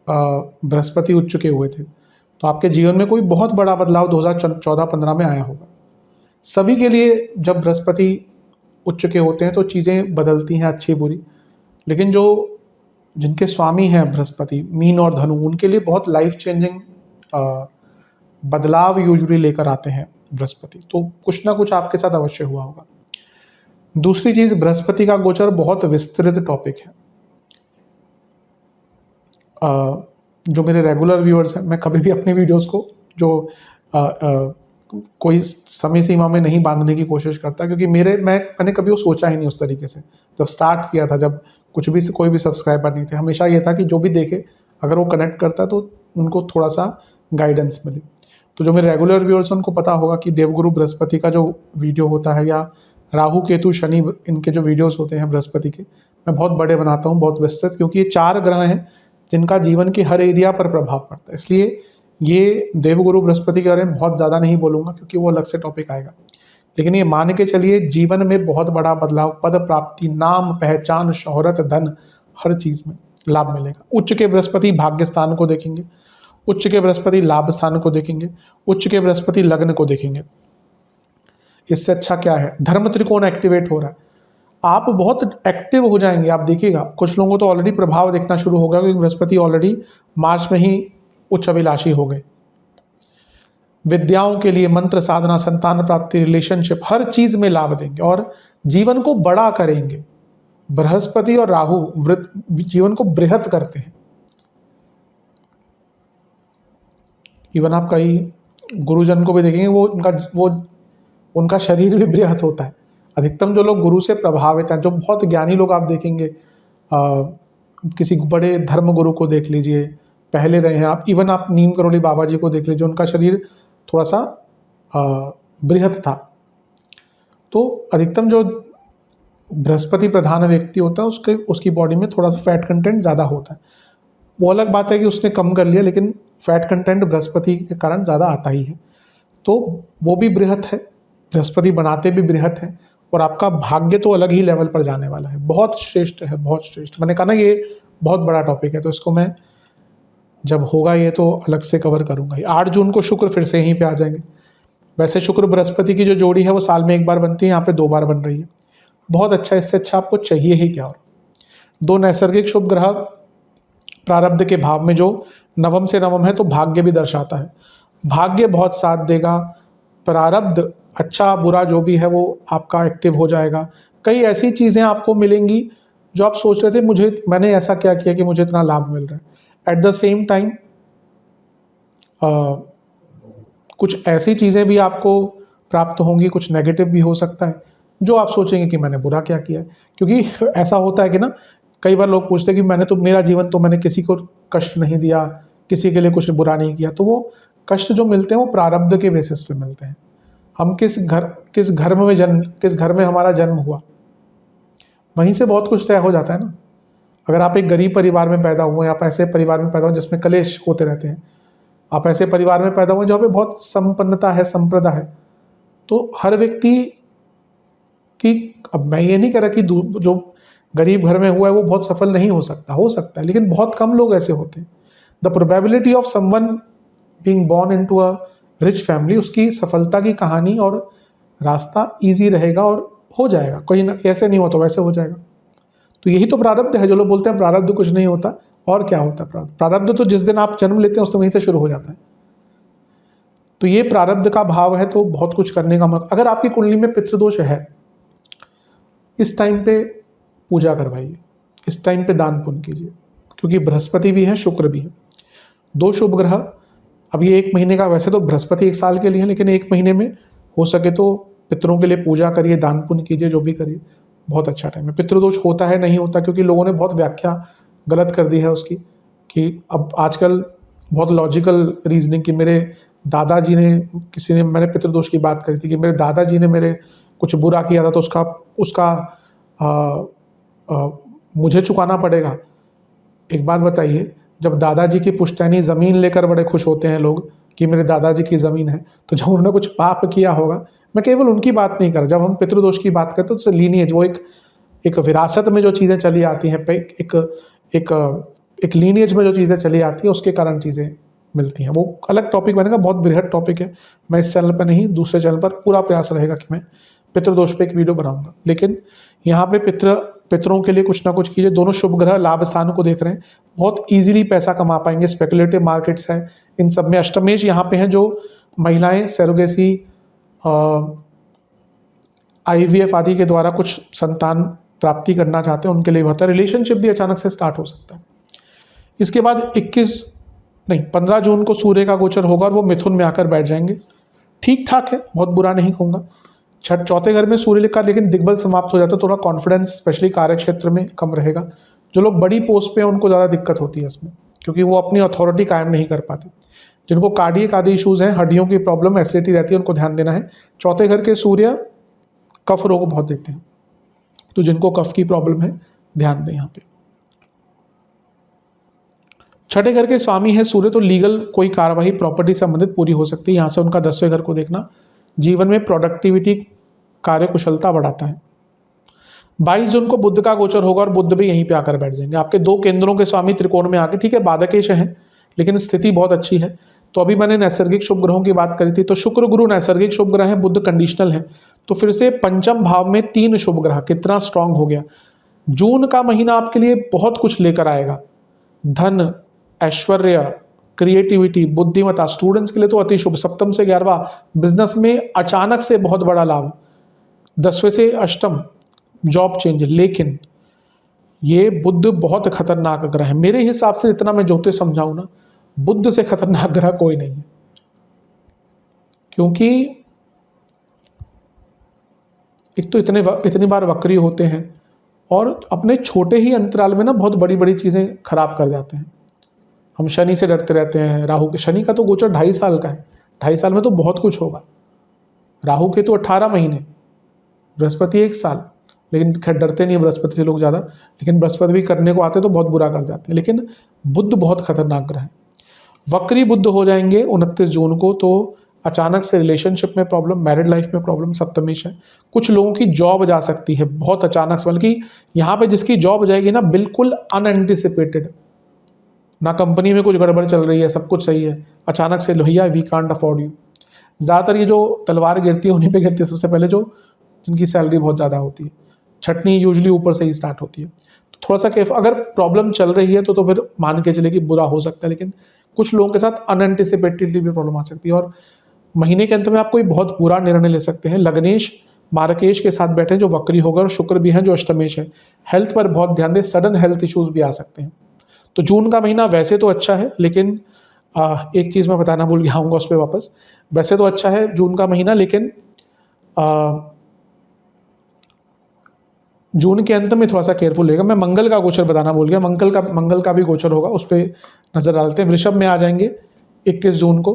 बृहस्पति उच्च के हुए थे, तो आपके जीवन में कोई बहुत बड़ा बदलाव 2014-15 में आया होगा। सभी के लिए जब बृहस्पति उच्च के होते हैं तो चीज़ें बदलती हैं अच्छी बुरी, लेकिन जो जिनके स्वामी हैं बृहस्पति, मीन और धनु, उनके लिए बहुत लाइफ चेंजिंग बदलाव यूजुअली लेकर आते हैं बृहस्पति। तो कुछ ना कुछ आपके साथ अवश्य हुआ होगा। दूसरी चीज़, बृहस्पति का गोचर बहुत विस्तृत टॉपिक है। जो मेरे रेगुलर व्यूअर्स हैं, मैं कभी भी अपने वीडियोस को जो कोई समय सीमा में नहीं बांधने की कोशिश करता, क्योंकि मैंने कभी वो सोचा ही नहीं उस तरीके से। जब स्टार्ट किया था, जब कोई भी सब्सक्राइबर नहीं थे, हमेशा ये था कि जो भी देखे अगर वो कनेक्ट करता है तो उनको थोड़ा सा गाइडेंस मिले। तो जो मेरे रेगुलर व्यूअर्स हैं उनको पता होगा कि देवगुरु बृहस्पति का जो वीडियो होता है, या राहु केतु शनि इनके जो वीडियोस होते हैं बृहस्पति के, मैं बहुत बड़े बनाता हूँ, बहुत विस्तृत, क्योंकि ये 4 ग्रह हैं जिनका जीवन की हर एरिया पर प्रभाव पड़ता है। इसलिए ये देवगुरु बृहस्पति के बारे में बहुत ज़्यादा नहीं बोलूँगा, क्योंकि वो अलग से टॉपिक आएगा। लेकिन ये मान के चलिए, जीवन में बहुत बड़ा बदलाव, पद प्राप्ति, नाम, पहचान, शोहरत, धन, हर चीज़ में लाभ मिलेगा। उच्च के बृहस्पति भाग्य स्थान को देखेंगे, उच्च के बृहस्पति लाभ स्थान को देखेंगे, उच्च के बृहस्पति लग्न को देखेंगे। इससे अच्छा क्या है? धर्म त्रिकोण एक्टिवेट हो रहा है, आप बहुत एक्टिव हो जाएंगे। आप देखिएगा, कुछ लोगों को तो ऑलरेडी प्रभाव देखना शुरू होगा, क्योंकि बृहस्पति ऑलरेडी मार्च में ही उच्च अभिलाषी हो गए। विद्याओं के लिए मंत्र साधना, संतान प्राप्ति, रिलेशनशिप, हर चीज में लाभ देंगे और जीवन को बड़ा करेंगे। बृहस्पति और राहु जीवन को बृहत करते हैं। इवन आप कई गुरुजन को भी देखेंगे, उनका शरीर भी बृहत होता है। अधिकतम जो लोग गुरु से प्रभावित हैं, जो बहुत ज्ञानी लोग आप देखेंगे, किसी बड़े धर्म गुरु को देख लीजिए, पहले रहे हैं आप, इवन आप नीम करोली बाबा जी को देख लीजिए, उनका शरीर थोड़ा सा बृहत था। तो अधिकतम जो बृहस्पति प्रधान व्यक्ति होता है, उसकी बॉडी में थोड़ा सा फैट कंटेंट ज़्यादा होता है। वो अलग बात है कि उसने कम कर लिया, लेकिन फैट कंटेंट बृहस्पति के कारण ज़्यादा आता ही है। तो वो भी बृहत है, बृहस्पति बनाते भी बृहत है, और आपका भाग्य तो अलग ही लेवल पर जाने वाला है। बहुत श्रेष्ठ है, बहुत श्रेष्ठ। मैंने कहा ना, ये बहुत बड़ा टॉपिक है, तो इसको मैं जब होगा ये तो अलग से कवर करूंगा। 8 जून को शुक्र फिर से यहीं पे आ जाएंगे। वैसे शुक्र बृहस्पति की जो जोड़ी है वो साल में 1 बार बनती है, यहाँ पे 2 बार बन रही है। बहुत अच्छा, इससे अच्छा आपको चाहिए ही क्या। और 2 नैसर्गिक शुभ ग्रह प्रारब्ध के भाव में, जो नवम से नवम है, तो भाग्य भी दर्शाता है। भाग्य बहुत साथ देगा, प्रारब्ध अच्छा बुरा जो भी है वो आपका एक्टिव हो जाएगा। कई ऐसी चीज़ें आपको मिलेंगी जो आप सोच रहे थे मैंने ऐसा क्या किया कि मुझे इतना लाभ मिल रहा है। एट द सेम टाइम कुछ ऐसी चीज़ें भी आपको प्राप्त होंगी, कुछ नेगेटिव भी हो सकता है, जो आप सोचेंगे कि मैंने बुरा क्या किया है। क्योंकि ऐसा होता है कि ना, कई बार लोग पूछते हैं कि मैंने तो, मेरा जीवन तो मैंने किसी को कष्ट नहीं दिया, किसी के लिए कुछ बुरा नहीं किया। तो वो कष्ट जो मिलते हैं वो प्रारब्ध के बेसिस पे मिलते हैं। हम किस घर में हमारा जन्म हुआ, वहीं से बहुत कुछ तय हो जाता है ना। अगर आप एक गरीब परिवार में पैदा हुए, आप ऐसे परिवार में पैदा हुए जिसमें कलेश होते रहते हैं, आप ऐसे परिवार में पैदा हुए जहाँ पे बहुत संपन्नता है, संप्रदा है, तो हर व्यक्ति की, अब मैं ये नहीं कह रहा कि जो गरीब घर में हुआ है वो बहुत सफल नहीं हो सकता है, लेकिन बहुत कम लोग ऐसे होते हैं। The probability of someone being born into a rich family, उसकी सफलता की कहानी और रास्ता इजी रहेगा और हो जाएगा, कोई ना, ऐसे नहीं होता वैसे हो जाएगा। तो यही तो प्रारब्ध है। जो लोग बोलते हैं प्रारब्ध कुछ नहीं होता, और क्या होता है प्रारब्ध? प्रारब्ध तो जिस दिन आप जन्म लेते हैं उस दिन वहीं से शुरू हो जाता है। तो ये प्रारब्ध का भाव है, तो बहुत कुछ करने का अगर आपकी कुंडली में पितृदोष है, इस टाइम पे पूजा करवाइए, इस टाइम पे दान पुण्य कीजिए, क्योंकि बृहस्पति भी है, शुक्र भी है, दो शुभ ग्रह। अब ये 1 महीने का, वैसे तो बृहस्पति 1 साल के लिए है, लेकिन 1 महीने में हो सके तो पितरों के लिए पूजा करिए, दान पुण्य कीजिए, जो भी करिए, बहुत अच्छा टाइम है। पितृदोष होता है नहीं होता, क्योंकि लोगों ने बहुत व्याख्या गलत कर दी है उसकी, कि अब आजकल बहुत लॉजिकल रीजनिंग की, मेरे दादाजी ने, किसी ने, मैंने पितृदोष की बात करी थी कि मेरे दादाजी ने मेरे कुछ बुरा किया था, तो उसका मुझे चुकाना पड़ेगा। एक बात बताइए, जब दादाजी की पुश्तैनी ज़मीन लेकर बड़े खुश होते हैं लोग कि मेरे दादाजी की ज़मीन है, तो जब उन्होंने कुछ पाप किया होगा, मैं केवल उनकी बात नहीं कर, जब हम पितृदोष की बात करते हैं तो लीनिएज, वो एक विरासत में जो चीज़ें चली आती हैं, एक लीनिएज में जो चीज़ें चली आती हैं, उसके कारण चीज़ें मिलती हैं। वो अलग टॉपिक बनेगा, बहुत बृहद टॉपिक है। मैं इस चैनल पर नहीं, दूसरे चैनल पर पूरा प्रयास रहेगा कि मैं पितृदोष पे एक वीडियो बनाऊंगा। लेकिन यहाँ पे पितरों के लिए कुछ ना कुछ कीजिए। दोनों शुभ ग्रह लाभ स्थान को देख रहे हैं, बहुत इजीली पैसा कमा पाएंगे। स्पेकुलेटिव मार्केट्स है, इन सब में अष्टमेश यहाँ पे हैं। जो महिलाएं सेरोगेसी, IVF आदि के द्वारा कुछ संतान प्राप्ति करना चाहते हैं, उनके लिए होता है। रिलेशनशिप भी अचानक से स्टार्ट हो सकता है। इसके बाद 15 जून को सूर्य का गोचर होगा और वो मिथुन में आकर बैठ जाएंगे। ठीक ठाक है, बहुत बुरा नहीं कहूँगा। चौथे घर में सूर्य लिखा, लेकिन दिग्बल समाप्त हो जाता है, थोड़ा कॉन्फिडेंस स्पेशली कार्य क्षेत्र में कम रहेगा। जो लोग बड़ी पोस्ट पे हैं उनको ज़्यादा दिक्कत होती है इसमें, क्योंकि वो अपनी अथॉरिटी कायम नहीं कर पाते। जिनको कार्डियक आदि इशूज़ हैं, हड्डियों की प्रॉब्लम, एसिडिटी रहती है, उनको ध्यान देना है। चौथे घर के सूर्य कफ रोग बहुत देते हैं, तो जिनको कफ की प्रॉब्लम है ध्यान दें यहाँ पे। छठे घर के स्वामी है सूर्य, तो लीगल कोई कार्यवाही प्रॉपर्टी संबंधित पूरी हो सकती है। यहाँ से उनका 10वें घर को देखना जीवन में प्रोडक्टिविटी, कार्यकुशलता बढ़ाता है। 22 जून को बुध का गोचर होगा और बुध भी यहीं पे आकर बैठ जाएंगे। आपके 2 केंद्रों के स्वामी त्रिकोण में आके, ठीक है बाधकेश है, लेकिन स्थिति बहुत अच्छी है। तो अभी मैंने नैसर्गिक शुभ ग्रहों की बात करी थी, तो शुक्र गुरु नैसर्गिक शुभ ग्रह है, बुध कंडीशनल है। तो फिर से पंचम भाव में 3 शुभ ग्रह, कितना स्ट्रांग हो गया। जून का महीना आपके लिए बहुत कुछ लेकर आएगा। धन, ऐश्वर्य, क्रिएटिविटी, बुद्धिमत्ता, स्टूडेंट्स के लिए तो अति शुभ। सप्तम से 11वां, बिजनेस में अचानक से बहुत बड़ा लाभ। 10वें से अष्टम, जॉब चेंज। लेकिन ये बुध बहुत खतरनाक ग्रह है मेरे हिसाब से। इतना मैं ज्योतिष समझाऊं ना, बुध से खतरनाक ग्रह कोई नहीं है, क्योंकि एक तो इतनी बार वक्री होते हैं और अपने छोटे ही अंतराल में ना बहुत बड़ी बड़ी चीजें खराब कर जाते हैं। हम शनि से डरते रहते हैं, राहु के, शनि का तो गोचर 2.5 साल का है, 2.5 साल में तो बहुत कुछ होगा। राहु के तो 18 महीने, बृहस्पति 1 साल, लेकिन खैर डरते नहीं बृहस्पति से लोग ज़्यादा, लेकिन बृहस्पति भी करने को आते तो बहुत बुरा कर जाते हैं। लेकिन बुध बहुत खतरनाक ग्रह है। वक्री बुध हो जाएंगे 29 जून को, तो अचानक से रिलेशनशिप में प्रॉब्लम, मैरिड लाइफ में प्रॉब्लम, सप्तमेश है। कुछ लोगों की जॉब जा सकती है बहुत अचानक से, बल्कि यहाँ पे जिसकी जॉब जाएगी ना बिल्कुल अनएंटिसिपेटेड, ना कंपनी में कुछ गड़बड़ चल रही है, सब कुछ सही है, अचानक से भैया वी कांट अफोर्ड यू। ज़्यादातर ये जो तलवार गिरती है उन्हीं पे गिरती है सबसे पहले, जो जिनकी सैलरी बहुत ज़्यादा होती है। छटनी यूजली ऊपर से ही स्टार्ट होती है। तो थोड़ा सा केफ, अगर प्रॉब्लम चल रही है तो फिर मान के चले कि बुरा हो सकता है, लेकिन कुछ लोगों के साथ अनएंटिसिपेटेडली भी प्रॉब्लम आ सकती है। और महीने के अंत में आप कोई बहुत बुरा निर्णय ले सकते हैं। लग्नेश मार्केश के साथ बैठे जो वक्री होगा, और शुक्र भी है जो अष्टमेश है। हेल्थ पर बहुत ध्यान दें, सडन हेल्थ इश्यूज भी आ सकते हैं। तो जून का महीना वैसे तो अच्छा है, लेकिन एक चीज़ मैं बताना भूल गया, आऊँगा उस पर वापस। वैसे तो अच्छा है जून का महीना, लेकिन जून के अंत में थोड़ा सा केयरफुल रहेगा। मैं मंगल का गोचर बताना भूल गया, मंगल का भी गोचर होगा, उस पर नज़र डालते हैं। वृषभ में आ जाएंगे 21 जून को,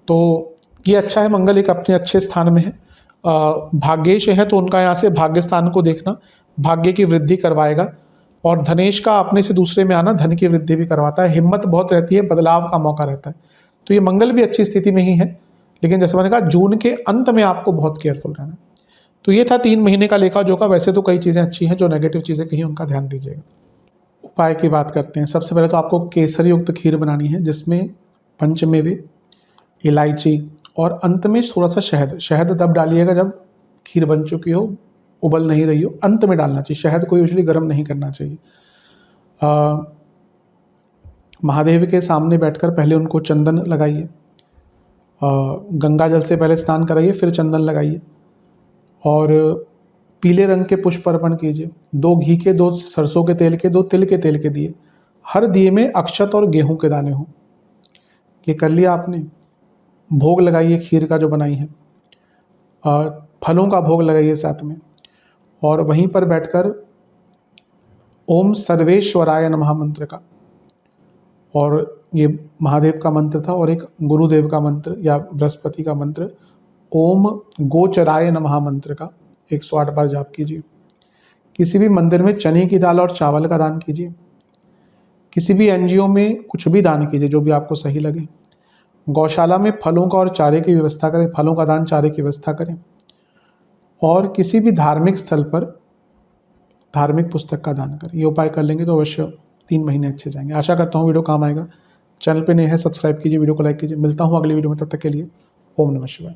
तो ये अच्छा है, मंगल एक अपने अच्छे स्थान में है। भाग्येश है तो उनका यहाँ से भाग्य स्थान को देखना भाग्य की वृद्धि करवाएगा, और धनेश का अपने से दूसरे में आना धन की वृद्धि भी करवाता है। हिम्मत बहुत रहती है, बदलाव का मौका रहता है, तो ये मंगल भी अच्छी स्थिति में ही है, लेकिन जैसे मैंने कहा जून के अंत में आपको बहुत केयरफुल रहना है। तो ये था 3 महीने का लेखा जोखा। वैसे तो कई चीज़ें अच्छी हैं, जो नेगेटिव चीज़ें कहीं उनका ध्यान दीजिएगा। उपाय की बात करते हैं। सबसे पहले तो आपको केसर युक्त खीर बनानी है, जिसमें पंचमेवे, इलायची और अंत में थोड़ा सा शहद। शहद तब डालिएगा जब खीर बन चुकी हो, उबल नहीं रही हो, अंत में डालना चाहिए। शहद को यूजुअली गर्म नहीं करना चाहिए। महादेव के सामने बैठकर पहले उनको चंदन लगाइए, गंगा जल से पहले स्नान कराइए, फिर चंदन लगाइए, और पीले रंग के पुष्प अर्पण कीजिए। 2 घी के, 2 सरसों के तेल के, 2 तिल के तेल के दिए। हर दिए में अक्षत और गेहूं के दाने हों। ये कर लिया आपने। भोग लगाइए खीर का जो बनाई है, फलों का भोग लगाइए साथ में, और वहीं पर बैठकर ओम सर्वेश्वराय नमः मंत्र का, और ये महादेव का मंत्र था, और एक गुरुदेव का मंत्र या बृहस्पति का मंत्र, ओम गोचराय नमः मंत्र का 108 बार जाप कीजिए। किसी भी मंदिर में चने की दाल और चावल का दान कीजिए। किसी भी एनजीओ में कुछ भी दान कीजिए, जो भी आपको सही लगे। गौशाला में फलों का और चारे की व्यवस्था करें, फलों का दान, चारे की व्यवस्था करें। और किसी भी धार्मिक स्थल पर धार्मिक पुस्तक का दान करें। ये उपाय कर लेंगे तो अवश्य 3 महीने अच्छे जाएंगे। आशा करता हूँ वीडियो काम आएगा। चैनल पे नए हैं, सब्सक्राइब कीजिए, वीडियो को लाइक कीजिए। मिलता हूँ अगली वीडियो में, तब तक के लिए ओम नमः शिवाय।